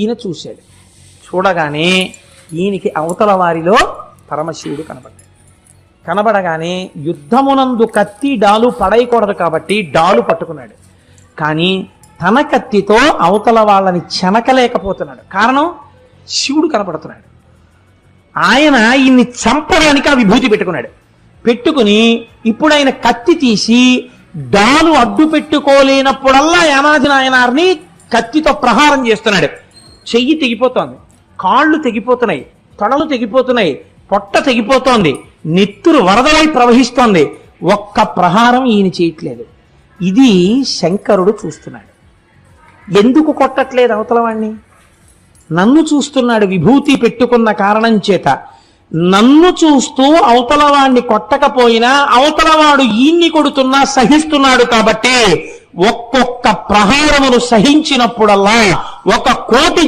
ఈయన చూశాడు. చూడగానే ఈయనకి అవతల వారిలో పరమశివుడు కనబడ్డాడు. కనబడగానే యుద్ధమునందు కత్తి డాలు పడైకూడదు కాబట్టి డాలు పట్టుకున్నాడు. కానీ తన కత్తితో అవతల వాళ్ళని చెనకలేకపోతున్నాడు. కారణం శివుడు కనపడుతున్నాడు. ఆయన ఈయన్ని చంపడానికి ఆ విభూతి పెట్టుకున్నాడు. పెట్టుకుని ఇప్పుడు ఆయన కత్తి తీసి డాలు అడ్డు పెట్టుకోలేనప్పుడల్లా యానాది నాయనార్ని కత్తితో ప్రహారం చేస్తున్నాడు. చెయ్యి తెగిపోతోంది, కాళ్ళు తెగిపోతున్నాయి, తొడలు తెగిపోతున్నాయి, పొట్ట తెగిపోతోంది, నెత్తురు వరదలై ప్రవహిస్తోంది. ఒక్క ప్రహారం ఈయన చేయట్లేదు. ఇది శంకరుడు చూస్తున్నాడు. ఎందుకు కొట్టట్లేదు అవతల వాణ్ణి? నన్ను చూస్తున్నాడు విభూతి పెట్టుకున్న కారణం చేత. నన్ను చూస్తూ అవతల వాణ్ణి కొట్టకపోయినా అవతలవాడు ఈయన్ని కొడుతున్నా సహిస్తున్నాడు కాబట్టి ఒక్కొక్క ప్రహారమును సహించినప్పుడల్లా 1,000,000